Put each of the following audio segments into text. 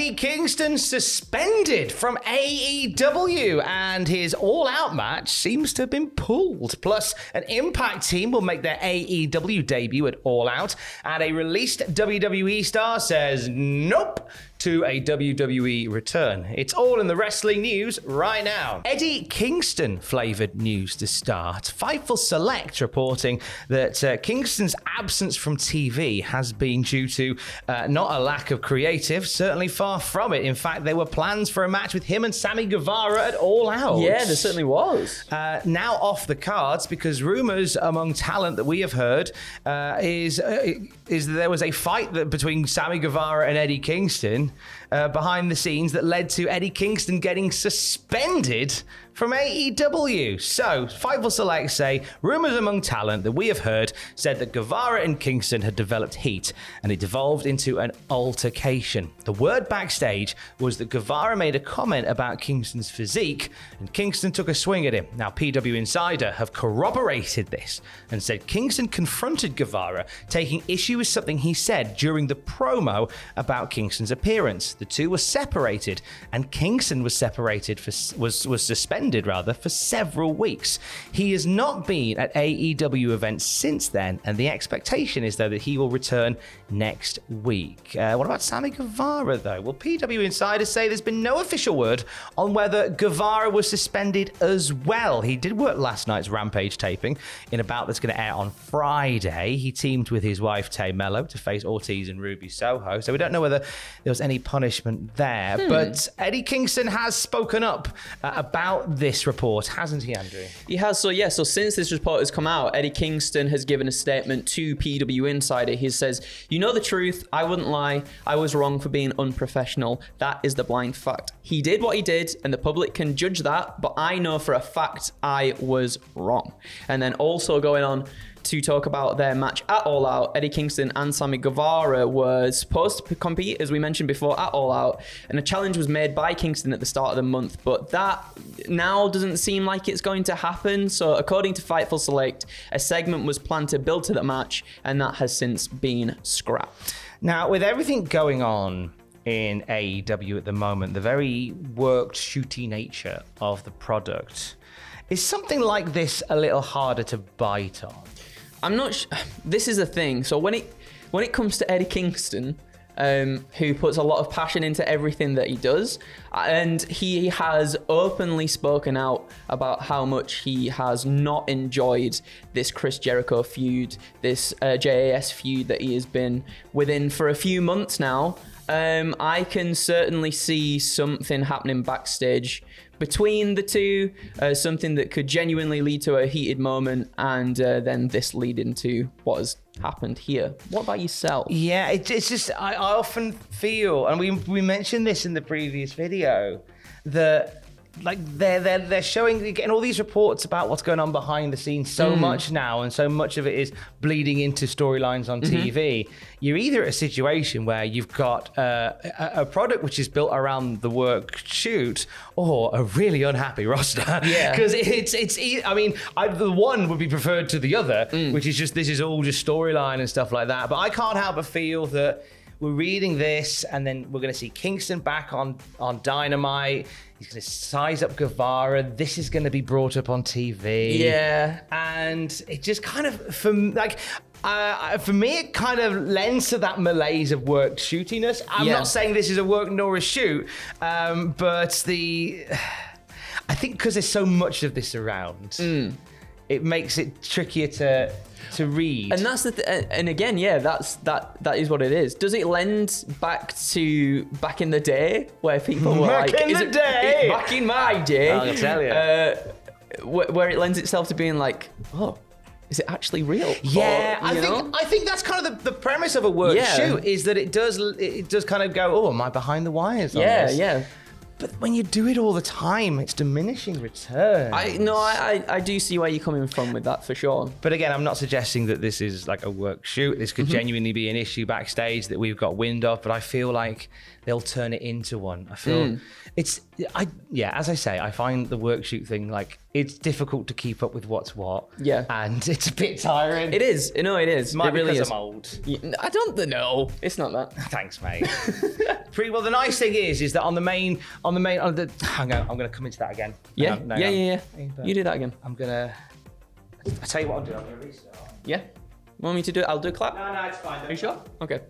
Eddie Kingston suspended from AEW, and his All Out match seems to have been pulled. Plus, an Impact team will make their AEW debut at All Out, and a released WWE star says nope to a WWE return. It's all in the wrestling news right now. Eddie Kingston flavoured news to start. Fightful Select reporting that Kingston's absence from TV has been due to not a lack of creative, certainly far from it. In fact, there were plans for a match with him and Sammy Guevara at All Out. Yeah, there certainly was. Now off the cards because rumours among talent that we have heard is that there was a fight between Sammy Guevara and Eddie Kingston behind the scenes that led to Eddie Kingston getting suspended from AEW. So, Fightful Select say, rumours among talent that we have heard said that Guevara and Kingston had developed heat, and it devolved into an altercation. The word backstage was that Guevara made a comment about Kingston's physique, and Kingston took a swing at him. Now, PW Insider have corroborated this and said Kingston confronted Guevara, taking issue with something he said during the promo about Kingston's appearance. The two were separated, and Kingston was suspended for several weeks. He has not been at AEW events since then, and the expectation is though that he will return next week. What about Sammy Guevara though? Well, PW Insiders say there's been no official word on whether Guevara was suspended as well. He did work last night's Rampage taping in a bout that's going to air on Friday. He teamed with his wife Tay Mello to face Ortiz and Ruby Soho, so we don't know whether there was any punishment there. But Eddie Kingston has spoken up about this report, hasn't he, Andrew? He has. So since this report has come out, Eddie Kingston has given a statement to PW Insider. He says, "You know the truth. I wouldn't lie. I was wrong for being unprofessional. That is the blind fact. He did what he did, and the public can judge that, but I know for a fact I was wrong." And then also going on to talk about their match at All Out, Eddie Kingston and Sammy Guevara were supposed to compete, as we mentioned before, at All Out, and a challenge was made by Kingston at the start of the month, but that now doesn't seem like it's going to happen. So according to Fightful Select, a segment was planned to build to the match, and that has since been scrapped. Now, with everything going on in AEW at the moment, the very worked, shooty nature of the product, is something like this a little harder to bite on? I'm not this is the thing. So when it comes to Eddie Kingston, who puts a lot of passion into everything that he does, and he has openly spoken out about how much he has not enjoyed this Chris Jericho feud, this JAS feud that he has been within for a few months now. I can certainly see something happening backstage between the two, something that could genuinely lead to a heated moment, and then this lead into what has happened here. What about yourself? Yeah, it's just, I often feel, and we mentioned this in the previous video, that like they're getting all these reports about what's going on behind the scenes so much now, and so much of it is bleeding into storylines on TV. You're either at a situation where you've got a product which is built around the work shoot, or a really unhappy roster. Yeah, because I mean, the one would be preferred to the other, which is just, this is all just storyline and stuff like that. But I can't help but feel that we're reading this, and then we're going to see Kingston back on Dynamite. He's going to size up Guevara. This is going to be brought up on TV. Yeah. And it just kind of, for me, it kind of lends to that malaise of work shootiness. I'm not saying this is a work nor a shoot, but I think because there's so much of this around, it makes it trickier to read. And that's and again, that is what it is. Does it lend back to back in the day where people were back in my day, I'll tell you, where it lends itself to being like, oh, is it actually real? Yeah, I think that's kind of the premise of a work shoot, is that it does kind of go, oh, am I behind the wires on this? Yeah. But when you do it all the time, it's diminishing returns. I do see where you're coming from with that for sure. But again, I'm not suggesting that this is like a work shoot. This could genuinely be an issue backstage that we've got wind of, but I feel like they'll turn it into one. I feel as I say, I find the work shoot thing, like, it's difficult to keep up with what's what. Yeah. And it's a bit tiring. It is. No, it is. Might it really because is. I'm old. I don't know. It's not that. Thanks, mate. Well, the nice thing is that on the I'm gonna come into that again. Yeah. No, Yeah. You do that again. I'll tell you what I'll do. I'm gonna restart. Yeah. Want me to do it? I'll do a clap. No, it's fine. Are you sure? Okay.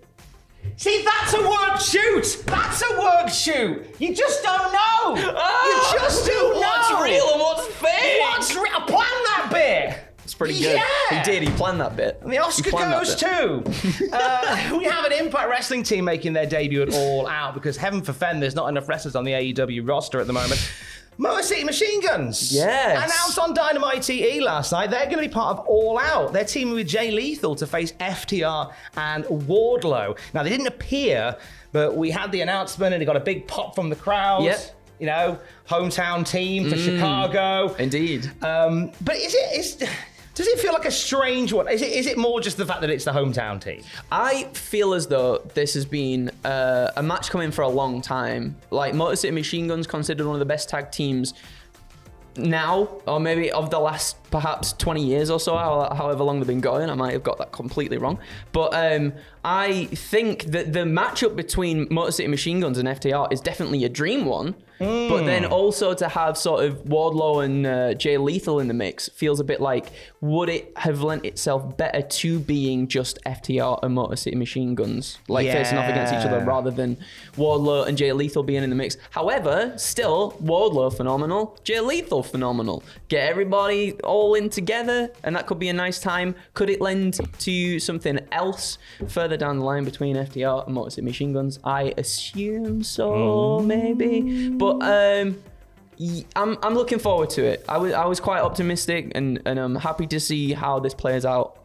See, that's a work shoot! That's a work shoot! You just don't know! You just don't know! What's real and what's fake? I planned that bit! It's pretty good. Yeah. He did. He planned that bit. And the Oscar goes too. We have an Impact Wrestling team making their debut at All Out because heaven forfend, there's not enough wrestlers on the AEW roster at the moment. Motor City Machine Guns. Yes. Announced on Dynamite TE last night, they're going to be part of All Out. They're teaming with Jay Lethal to face FTR and Wardlow. Now, they didn't appear, but we had the announcement and it got a big pop from the crowd. Yep. You know, hometown team for Chicago. Indeed. But does it feel like a strange one? Is it more just the fact that it's the hometown team? I feel as though this has been a match coming for a long time. Like, Motor City Machine Guns considered one of the best tag teams now, or maybe of the last perhaps 20 years or so, however long they've been going. I might have got that completely wrong. But I think that the matchup between Motor City Machine Guns and FTR is definitely a dream one. But then also to have sort of Wardlow and Jay Lethal in the mix feels a bit like, would it have lent itself better to being just FTR and Motor City Machine Guns, like facing off against each other, rather than Wardlow and Jay Lethal being in the mix? However, still, Wardlow phenomenal, Jay Lethal phenomenal. Get everybody all in together, and that could be a nice time. Could it lend to something else further down the line between FTR and Motor City Machine Guns? I assume so, maybe. But I'm looking forward to it. I was quite optimistic, and I'm happy to see how this plays out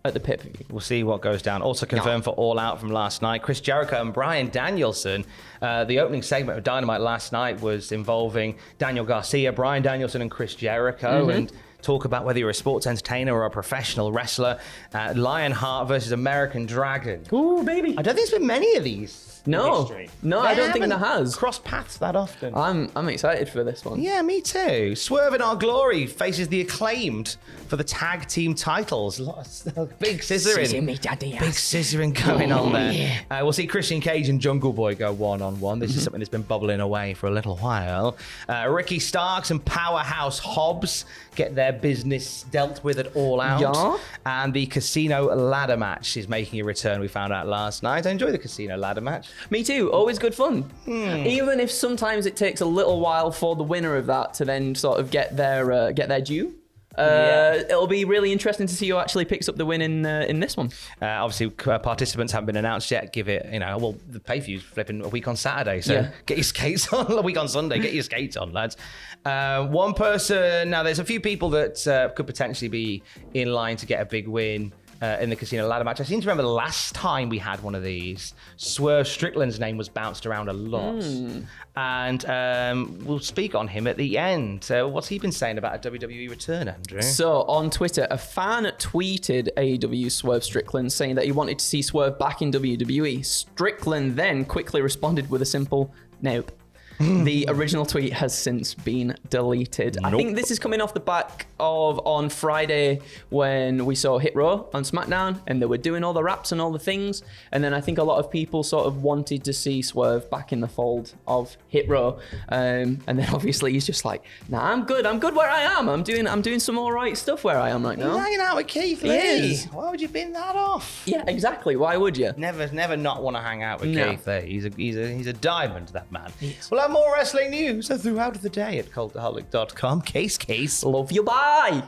at the pay-per-view. We'll see what goes down. Also confirmed for All Out from last night, Chris Jericho and Bryan Danielson. The opening segment of Dynamite last night was involving Daniel Garcia, Bryan Danielson, and Chris Jericho, and talk about whether you're a sports entertainer or a professional wrestler. Lionheart versus American Dragon. Ooh, baby. I don't think there's been many of these. No, I don't think there has. Crossed paths that often. I'm excited for this one. Yeah, me too. Swerve in Our Glory faces the Acclaimed for the tag team titles. Big scissoring. Big scissoring going on there. We'll see Christian Cage and Jungle Boy go one-on-one. This is something that's been bubbling away for a little while. Ricky Starks and Powerhouse Hobbs get their business dealt with at All Out. Yeah. And the Casino Ladder match is making a return, we found out last night. I enjoy the Casino Ladder match. Me too. Always good fun. Even if sometimes it takes a little while for the winner of that to then sort of get their due. It'll be really interesting to see who actually picks up the win in this one. Obviously, participants haven't been announced yet. Give it, the pay-per-view's flipping a week on Saturday, so get your skates on. A week on Sunday, get your skates on, lads. One person, now there's a few people that could potentially be in line to get a big win in the Casino Ladder match. I seem to remember the last time we had one of these, Swerve Strickland's name was bounced around a lot. And we'll speak on him at the end. What's he been saying about a WWE return, Andrew? So on Twitter, a fan tweeted AEW Swerve Strickland saying that he wanted to see Swerve back in WWE. Strickland then quickly responded with a simple nope. The original tweet has since been deleted. I think this is coming off the back of on Friday when we saw Hit Row on SmackDown and they were doing all the raps and all the things. And then I think a lot of people sort of wanted to see Swerve back in the fold of Hit Row. And then obviously he's just like, nah, I'm good where I am. I'm doing some all right stuff where I am right now. He's hanging out with Keith Lee. Why would you bin that off? Yeah, exactly. Why would you? Never not want to hang out with Keith Lee. He's a diamond, that man. Well, more wrestling news throughout the day at cultaholic.com. Case. Love you, bye.